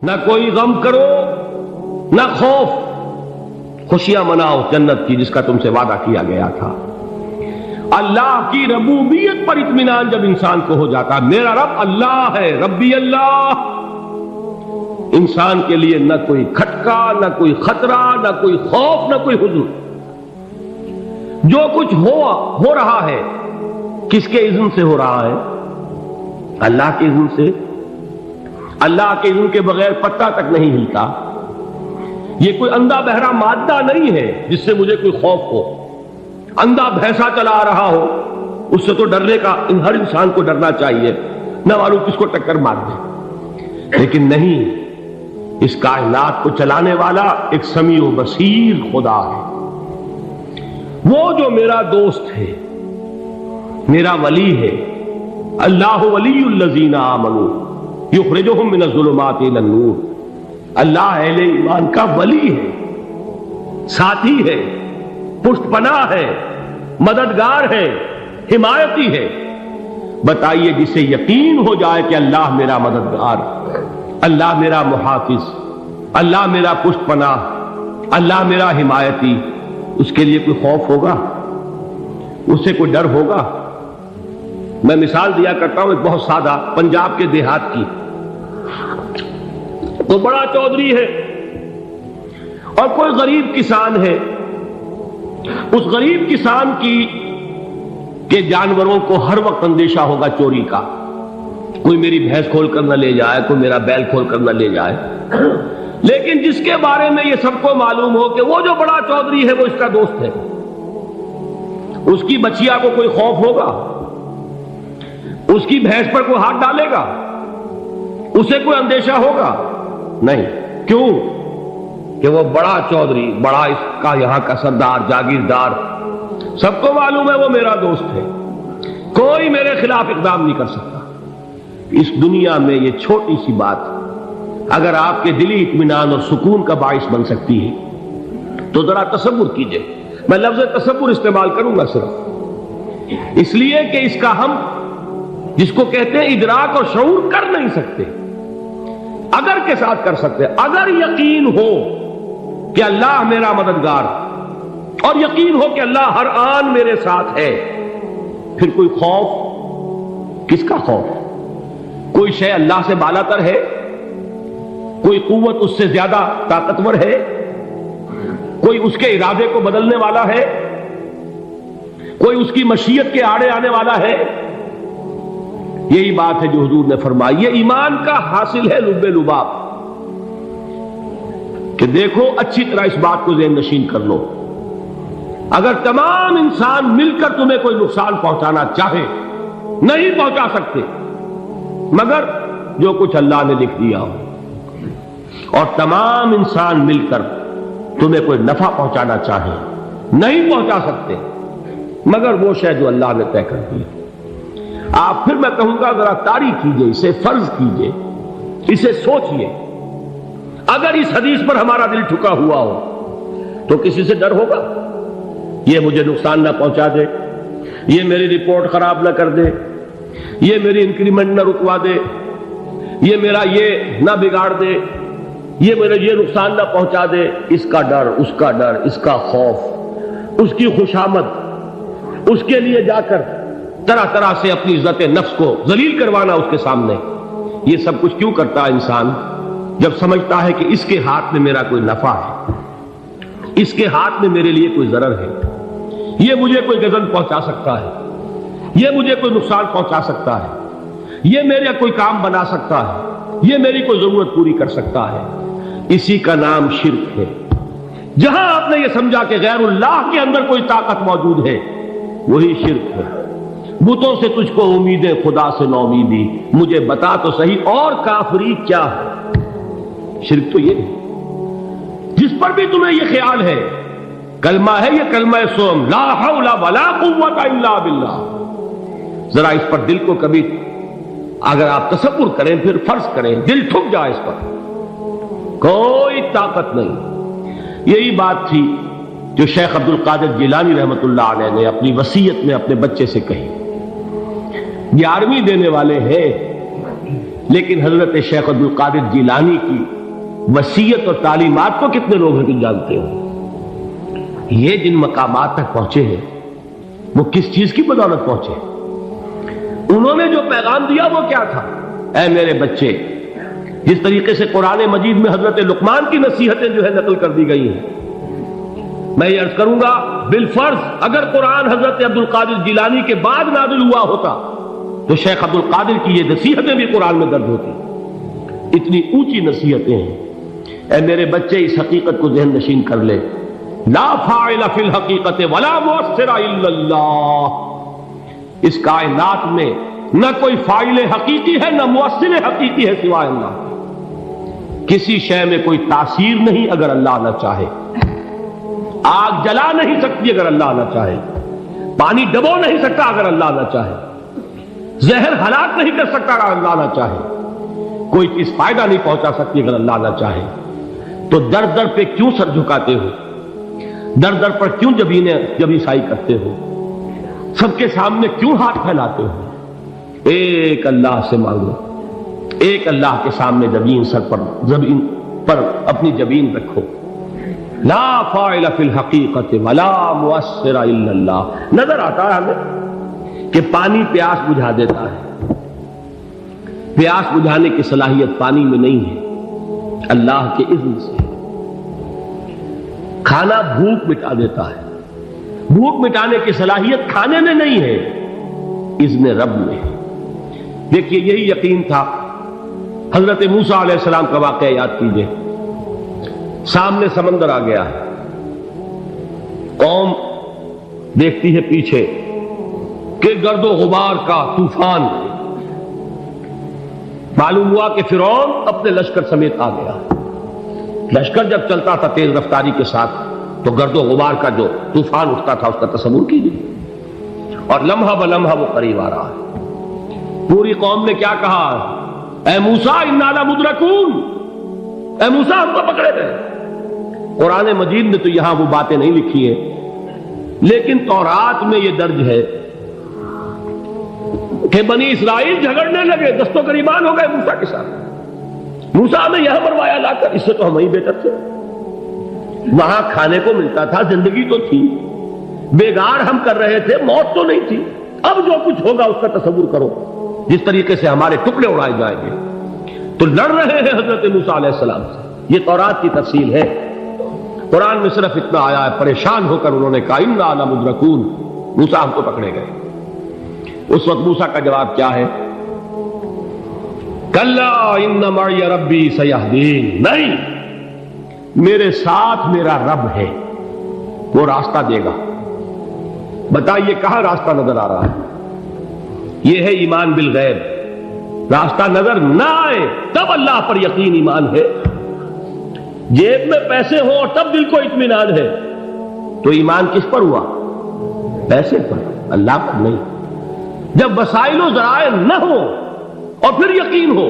نہ کوئی غم کرو نہ خوف، خوشیاں مناؤ جنت کی جس کا تم سے وعدہ کیا گیا تھا۔ اللہ کی ربوبیت پر اطمینان جب انسان کو ہو جاتا، میرا رب اللہ ہے، ربی اللہ، انسان کے لیے نہ کوئی کھٹکا، نہ کوئی خطرہ، نہ کوئی خوف، نہ کوئی حزن۔ جو کچھ ہو رہا ہے کس کے اذن سے ہو رہا ہے؟ اللہ کے اذن سے۔ اللہ کے اذن کے بغیر پتہ تک نہیں ہلتا۔ یہ کوئی اندھا بہرا مادہ نہیں ہے جس سے مجھے کوئی خوف ہو۔ اندھا بھینسا چلا رہا ہو اس سے تو ڈرنے کا ہر انسان کو ڈرنا چاہیے، نہ معلوم کس کو ٹکر مار دے، لیکن نہیں، اس کائنات کو چلانے والا ایک سمیع و بصیر خدا ہے۔ وہ جو میرا دوست ہے، میرا ولی ہے، اللہ ولی الذین آمنوا یخرجہم من الظلمات الی النور، اللہ اہل ایمان کا ولی ہے، ساتھی ہے، پشت پناہ ہے، مددگار ہے، حمایتی ہے۔ بتائیے جسے یقین ہو جائے کہ اللہ میرا مددگار، اللہ میرا محافظ، اللہ میرا پشت پناہ، اللہ میرا حمایتی، اس کے لیے کوئی خوف ہوگا؟ اس سے کوئی ڈر ہوگا؟ میں مثال دیا کرتا ہوں ایک بہت سادہ، پنجاب کے دیہات کی۔ تو بڑا چودھری ہے اور کوئی غریب کسان ہے، اس غریب کسان کے جانوروں کو ہر وقت اندیشہ ہوگا چوری کا، کوئی میری بھینس کھول کر نہ لے جائے، کوئی میرا بیل کھول کر نہ لے جائے۔ لیکن جس کے بارے میں یہ سب کو معلوم ہو کہ وہ جو بڑا چودھری ہے وہ اس کا دوست ہے، اس کی بچیا کو کوئی خوف ہوگا؟ اس کی بھینس پر کوئی ہاتھ ڈالے گا؟ اسے کوئی اندیشہ ہوگا؟ نہیں۔ کیوں؟ کہ وہ بڑا چودھری، بڑا اس کا یہاں کا سردار، جاگیردار، سب کو معلوم ہے وہ میرا دوست ہے، کوئی میرے خلاف اقدام نہیں کر سکتا۔ اس دنیا میں یہ چھوٹی سی بات اگر آپ کے دلی اطمینان اور سکون کا باعث بن سکتی ہے تو ذرا تصور کیجئے۔ میں لفظ تصور استعمال کروں گا صرف اس لیے کہ اس کا ہم جس کو کہتے ہیں ادراک اور شعور کر نہیں سکتے، اگر کے ساتھ کر سکتے۔ اگر یقین ہو کہ اللہ میرا مددگار اور یقین ہو کہ اللہ ہر آن میرے ساتھ ہے، پھر کوئی خوف؟ کس کا خوف؟ کوئی شے اللہ سے بالاتر ہے؟ کوئی قوت اس سے زیادہ طاقتور ہے؟ کوئی اس کے ارادے کو بدلنے والا ہے؟ کوئی اس کی مشیت کے آڑے آنے والا ہے؟ یہی بات ہے جو حضور نے فرمائی۔ یہ ایمان کا حاصل ہے لب لباب، کہ دیکھو اچھی طرح اس بات کو ذہن نشین کر لو، اگر تمام انسان مل کر تمہیں کوئی نقصان پہنچانا چاہے نہیں پہنچا سکتے، مگر جو کچھ اللہ نے لکھ دیا ہو، اور تمام انسان مل کر تمہیں کوئی نفع پہنچانا چاہے نہیں پہنچا سکتے، مگر وہ شے جو اللہ نے طے کر دی۔ آپ پھر میں کہوں گا ذرا طاری کیجئے، اسے فرض کیجئے، اسے سوچئے۔ اگر اس حدیث پر ہمارا دل ٹھکا ہوا ہو تو کسی سے ڈر ہوگا؟ یہ مجھے نقصان نہ پہنچا دے، یہ میری رپورٹ خراب نہ کر دے، یہ میری انکریمنٹ نہ رکوا دے، یہ میرا یہ نہ بگاڑ دے، یہ میرے یہ نقصان نہ پہنچا دے۔ اس کا ڈر، اس کا ڈر، اس کا خوف، اس کی خوشامد، اس کے لیے جا کر طرح طرح سے اپنی عزت نفس کو ذلیل کروانا اس کے سامنے، یہ سب کچھ کیوں کرتا ہے انسان؟ جب سمجھتا ہے کہ اس کے ہاتھ میں میرا کوئی نفع ہے، اس کے ہاتھ میں میرے لیے کوئی ضرر ہے، یہ مجھے کوئی غضب پہنچا سکتا ہے، یہ مجھے کوئی نقصان پہنچا سکتا ہے، یہ میرا کوئی کام بنا سکتا ہے، یہ میری کوئی ضرورت پوری کر سکتا ہے، اسی کا نام شرک ہے۔ جہاں آپ نے یہ سمجھا کہ غیر اللہ کے اندر کوئی طاقت موجود ہے، وہی شرک ہے۔ بتوں سے تجھ کو امیدیں، خدا سے نو امیدی، مجھے بتا تو صحیح اور کافری کیا ہے؟ شرک تو یہ ہے۔ جس پر بھی تمہیں یہ خیال ہے، کلمہ ہے یہ کلمہ سوم، لا حول ولا قوت الا باللہ، ذرا اس پر دل کو کبھی اگر آپ تصور کریں، پھر فرض کریں، دل ٹھک جائے اس پر، کوئی طاقت نہیں۔ یہی بات تھی جو شیخ عبد القادر جیلانی رحمۃ اللہ علیہ نے اپنی وصیت میں اپنے بچے سے کہی۔ 11ویں دینے والے ہیں، لیکن حضرت شیخ عبد القادر جیلانی کی وصیت اور تعلیمات کو کتنے لوگ ہیں تم جانتے ہو؟ یہ جن مقامات تک پہنچے ہیں وہ کس چیز کی بدولت پہنچے؟ انہوں نے جو پیغام دیا وہ کیا تھا؟ اے میرے بچے، جس طریقے سے قرآن مجید میں حضرت لقمان کی نصیحتیں جو ہے نقل کر دی گئی ہیں، میں یہ عرض کروں گا بالفرض اگر قرآن حضرت عبد القادر جیلانی کے بعد نازل ہوا ہوتا تو شیخ عبد القادر کی یہ نصیحتیں بھی قرآن میں درج ہوتی۔ اتنی اونچی نصیحتیں ہیں۔ اے میرے بچے، اس حقیقت کو ذہن نشین کر لے، لا فاعل فی الحقیقت ولا مؤثر الا اللہ۔ اس کائنات میں نہ کوئی فاعل حقیقی ہے نہ مؤثر حقیقی ہے سوائے اللہ۔ کسی شے میں کوئی تاثیر نہیں اگر اللہ نہ چاہے۔ آگ جلا نہیں سکتی اگر اللہ نہ چاہے، پانی ڈبو نہیں سکتا اگر اللہ نہ چاہے، زہر ہلاک نہیں کر سکتا اگر اللہ نہ چاہے، کوئی چیز فائدہ نہیں پہنچا سکتی اگر اللہ نہ چاہے۔ تو در در پہ کیوں سر جھکاتے ہو؟ در در پر کیوں جبیں سائی کرتے ہو؟ سب کے سامنے کیوں ہاتھ پھیلاتے ہو؟ ایک اللہ سے مانگو، ایک اللہ کے سامنے زمین پر اپنی جبین رکھو۔ لا فاعل فی الحقیقت ولا مؤثر الا اللہ۔ نظر آتا ہے ہمیں کہ پانی پیاس بجھا دیتا ہے، پیاس بجھانے کی صلاحیت پانی میں نہیں ہے، اللہ کے اذن سے۔ کھانا بھوک مٹا دیتا ہے، بھوک مٹانے کی صلاحیت کھانے میں نہیں ہے، اذن رب میں۔ دیکھیے یہی یقین تھا حضرت موسیٰ علیہ السلام کا واقعہ یاد کیجئے۔ سامنے سمندر آ گیا ہے، قوم دیکھتی ہے پیچھے کہ گرد و غبار کا طوفان، معلوم ہوا کہ فرعون اپنے لشکر سمیت آ گیا۔ لشکر جب چلتا تھا تیز رفتاری کے ساتھ تو گرد و غبار کا جو طوفان اٹھتا تھا اس کا تصور کیجیے، اور لمحہ بلمحہ وہ قریب آ رہا ہے۔ پوری قوم نے کیا کہا؟ اے موسیٰ انا لمدرکون، اے موسیٰ ہم کو پکڑے گئے۔ قرآن مجید نے تو یہاں وہ باتیں نہیں لکھی ہیں، لیکن تورات میں یہ درج ہے کہ بنی اسرائیل جھگڑنے لگے، دست و گریبان ہو گئے موسیٰ کے ساتھ۔ موسیٰ ہمیں یہاں مروایا لا کر، اس سے تو ہم ہی بہتر تھے، وہاں کھانے کو ملتا تھا، زندگی تو تھی، بیگار ہم کر رہے تھے، موت تو نہیں تھی۔ اب جو کچھ ہوگا اس کا تصور کرو، جس طریقے سے ہمارے ٹکڑے اڑائے جائیں گے۔ تو لڑ رہے ہیں حضرت موسیٰ علیہ السلام سے، یہ تورات کی تفصیل ہے۔ قرآن میں صرف اتنا آیا ہے، پریشان ہو کر انہوں نے کہا انا لمدرکون، موسیٰ ہم کو پکڑے گئے۔ اس وقت موسیٰ کا جواب کیا ہے؟ کلا ان معی ربی سیہدین، نہیں، میرے ساتھ میرا رب ہے، وہ راستہ دے گا۔ بتائیے کہاں راستہ نظر آ رہا ہے؟ یہ ہے ایمان بالغیب۔ راستہ نظر نہ آئے تب اللہ پر یقین ایمان ہے۔ جیب میں پیسے ہوں اور تب دل کو اطمینان ہے تو ایمان کس پر ہوا؟ پیسے پر، اللہ پر نہیں۔ جب وسائل و ذرائع نہ ہو اور پھر یقین ہو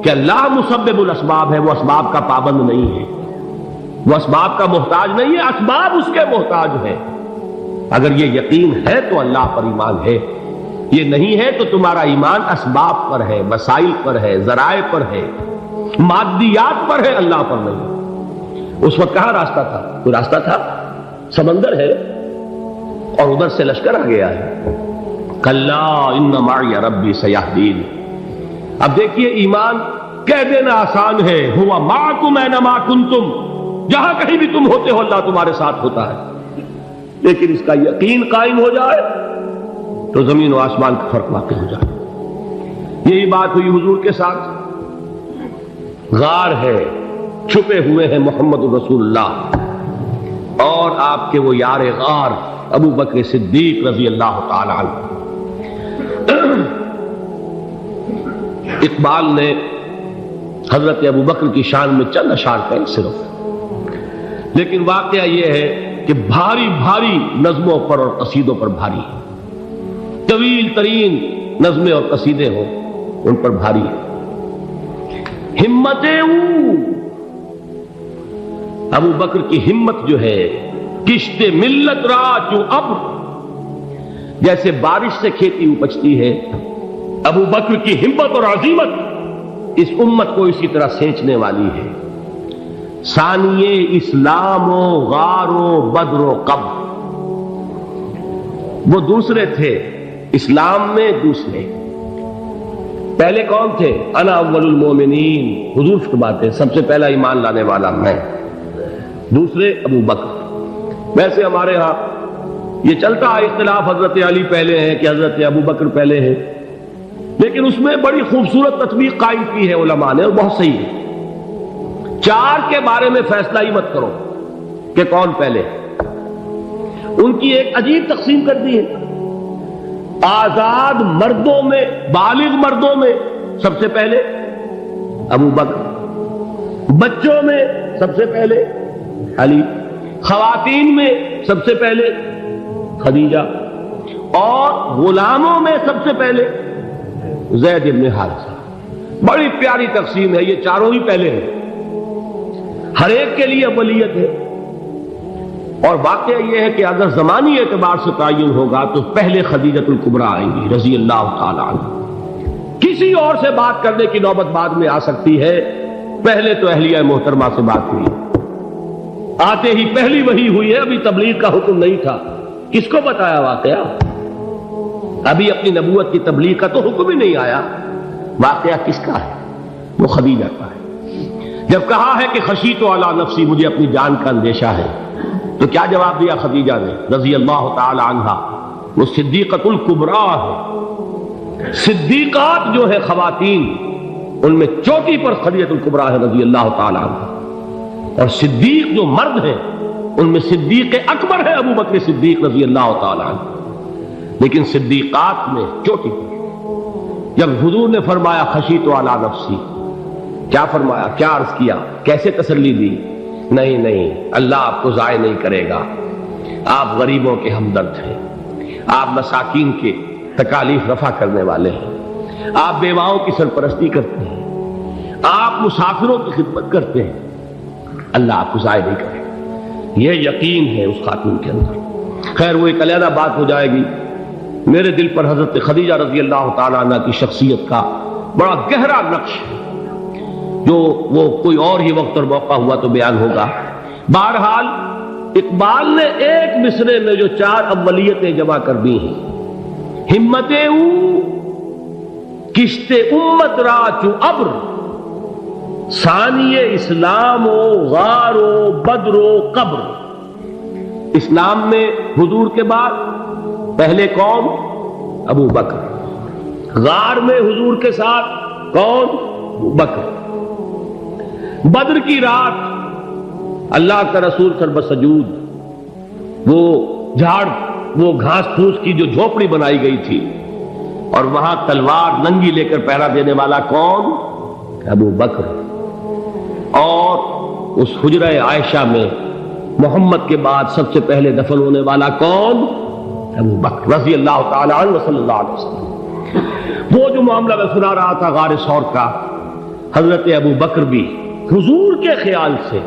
کہ اللہ مسبب الاسباب ہے، وہ اسباب کا پابند نہیں ہے، وہ اسباب کا محتاج نہیں ہے، اسباب اس کے محتاج ہے۔ اگر یہ یقین ہے تو اللہ پر ایمان ہے، یہ نہیں ہے تو تمہارا ایمان اسباب پر ہے، وسائل پر ہے، ذرائع پر ہے، مادیات پر ہے، اللہ پر نہیں۔ اس وقت کہاں راستہ تھا؟ کوئی راستہ تھا؟ سمندر ہے اور ادھر سے لشکر آ گیا ہے۔ کلا ان معی ربی سیہدین۔ اب دیکھیے ایمان کہہ دینا آسان ہے، ہوا معکم اینما کنتم، جہاں کہیں بھی تم ہوتے ہو اللہ تمہارے ساتھ ہوتا ہے، لیکن اس کا یقین قائم ہو جائے تو زمین و آسمان کا فرق واقع ہو جائے۔ یہی بات ہوئی حضور کے ساتھ۔ غار ہے، چھپے ہوئے ہیں محمد رسول اللہ اور آپ کے وہ یار غار ابو بکر صدیق رضی اللہ تعالی عنہ۔ اقبال نے حضرت ابو بکر کی شان میں چند اشعار کہیں صرف، لیکن واقعہ یہ ہے کہ بھاری بھاری نظموں پر اور قصیدوں پر بھاری ہے، طویل ترین نظمیں اور قصیدے ہوں ان پر بھاری ہے۔ ہمتیں ابو بکر کی ہمت جو ہے، کشت ملت را چوں ابر، جیسے بارش سے کھیتی اپجتی ہے، ابو بکر کی ہمت اور عزیمت اس امت کو اسی طرح سینچنے والی ہے۔ ثانیے اسلام و غار و بدر و قبر، وہ دوسرے تھے اسلام میں، دوسرے پہلے کون تھے؟ انا اول المومنین، حضور فرماتے ہیں سب سے پہلا ایمان لانے والا میں، دوسرے ابو بکر۔ ویسے ہمارے ہاں یہ چلتا ہے اختلاف، حضرت علی پہلے ہیں کہ حضرت ابو بکر پہلے ہیں، لیکن اس میں بڑی خوبصورت تطبیق قائم کی ہے علماء نے، اور بہت صحیح ہے۔ چار کے بارے میں فیصلہ ہی مت کرو کہ کون پہلے، ان کی ایک عجیب تقسیم کر دی ہے۔ آزاد مردوں میں، بالغ مردوں میں سب سے پہلے ابو بکر، بچوں میں سب سے پہلے علی، خواتین میں سب سے پہلے خدیجہ، اور غلاموں میں سب سے پہلے زید بن حارثہ۔ بڑی پیاری تقسیم ہے، یہ چاروں ہی پہلے ہیں، ہر ایک کے لیے اولیت ہے۔ اور واقعہ یہ ہے کہ اگر زمانی اعتبار سے تعین ہوگا تو پہلے خدیجۃ الکبریٰ آئیں گی رضی اللہ تعالی عنہ، کسی اور سے بات کرنے کی نوبت بعد میں آ سکتی ہے، پہلے تو اہلیہ محترمہ سے بات ہوئی، آتے ہی پہلی وحی ہوئی ہے، ابھی تبلیغ کا حکم نہیں تھا، کس کو بتایا واقعہ؟ ابھی اپنی نبوت کی تبلیغ کا تو حکم ہی نہیں آیا، واقعہ کس کا ہے؟ وہ خدیجہ کا ہے۔ جب کہا ہے کہ خشیت علی نفسی، مجھے اپنی جان کا اندیشہ ہے، تو کیا جواب دیا خدیجہ نے رضی اللہ تعالی عنہا؟ وہ صدیقۃ الکبریٰ ہے، صدیقات جو ہے خواتین ان میں چوٹی پر خدیجۃ الکبریٰ ہے رضی اللہ تعالی عنہا، اور صدیق جو مرد ہیں ان میں صدیق اکبر ہے ابو بکر صدیق رضی اللہ تعالی عنہ، لیکن صدیقات میں چوٹی پر۔ جب حضور نے فرمایا خشیت علی نفسی، کیا فرمایا، کیا عرض کیا، کیسے تسلی دی؟ نہیں نہیں، اللہ آپ کو ضائع نہیں کرے گا، آپ غریبوں کے ہمدرد ہیں، آپ مساکین کے تکالیف رفع کرنے والے ہیں، آپ بیواؤں کی سرپرستی کرتے ہیں، آپ مسافروں کی خدمت کرتے ہیں، اللہ آپ کو ضائع نہیں کرے گا۔ یہ یقین ہے اس خاتون کے اندر۔ خیر وہ ایک علیحدہ بات ہو جائے گی۔ میرے دل پر حضرت خدیجہ رضی اللہ تعالی عنہ کی شخصیت کا بڑا گہرا نقش ہے، جو وہ کوئی اور ہی وقت اور موقع ہوا تو بیان ہوگا۔ بہرحال اقبال نے ایک مصرے میں جو چار اولیتیں جمع کر دی ہیں، ہمت او کشت امت را چو ابر، ثانی اسلام و غار و بدر و قبر۔ اسلام میں حضور کے بعد پہلے کون؟ ابو بکر۔ غار میں حضور کے ساتھ کون؟ ابو بکر۔ بدر کی رات اللہ کا رسول سر بسجود، وہ جھاڑ، وہ گھاس پھوس کی جو جھوپڑی بنائی گئی تھی، اور وہاں تلوار ننگی لے کر پہرا دینے والا کون؟ ابو بکر۔ اور اس حجرہ عائشہ میں محمد کے بعد سب سے پہلے دفن ہونے والا کون؟ ابو بکر رضی اللہ تعالی عنہ صلی اللہ علیہ وسلم۔ وہ جو معاملہ میں سنا رہا تھا غار ثور کا، حضرت ابو بکر بھی حضور کے خیال سے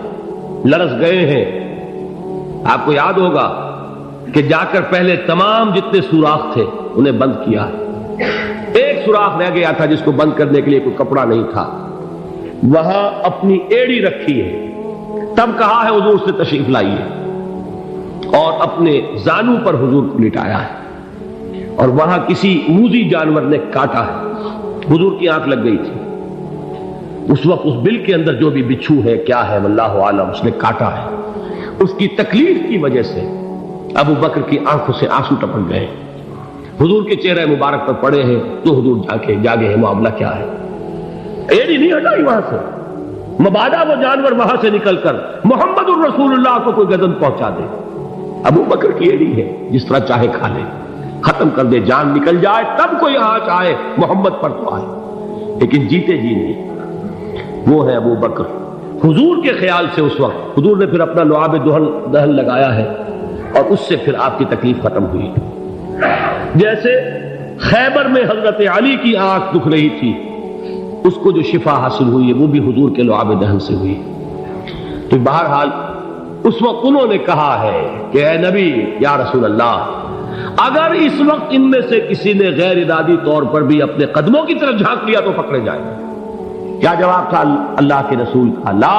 لرز گئے ہیں۔ آپ کو یاد ہوگا کہ جا کر پہلے تمام جتنے سوراخ تھے انہیں بند کیا ہے، ایک سوراخ رہ گیا تھا جس کو بند کرنے کے لیے کوئی کپڑا نہیں تھا، وہاں اپنی ایڑی رکھی ہے، تب کہا ہے حضور سے تشریف لائیے، اور اپنے زانو پر حضور کو لٹایا ہے، اور وہاں کسی موذی جانور نے کاٹا ہے، حضور کی آنکھ لگ گئی تھی، اس وقت اس بل کے اندر جو بھی بچھو ہے کیا ہے واللہ عالم، اس نے کاٹا ہے، اس کی تکلیف کی وجہ سے ابو بکر کی آنکھوں سے آنسو ٹپک گئے، حضور کے چہرے مبارک پر پڑے ہیں، تو حضور جاگے ہیں، معاملہ کیا ہے؟ ایڑی نہیں ہٹائی وہاں سے، مبادا وہ جانور وہاں سے نکل کر محمد الرسول اللہ کو کوئی گزن پہنچا دے، ابو بکر کی ایڑی ہے، جس طرح چاہے کھا لے، ختم کر دے، جان نکل جائے تب کوئی آنچ آئے، محمد پر تو آئے، لیکن جیتے جی نہیں۔ وہ ہے ابو بکر حضور کے خیال سے۔ اس وقت حضور نے پھر اپنا لعاب دہن لگایا ہے، اور اس سے پھر آپ کی تکلیف ختم ہوئی۔ جیسے خیبر میں حضرت علی کی آنکھ دکھ رہی تھی، اس کو جو شفا حاصل ہوئی ہے وہ بھی حضور کے لعاب دہن سے ہوئی۔ تو بہرحال اس وقت انہوں نے کہا ہے کہ اے نبی یا رسول اللہ، اگر اس وقت ان میں سے کسی نے غیر ارادی طور پر بھی اپنے قدموں کی طرف جھانک لیا تو پکڑے جائیں۔ کیا جواب تھا اللہ کے رسول کا؟ لا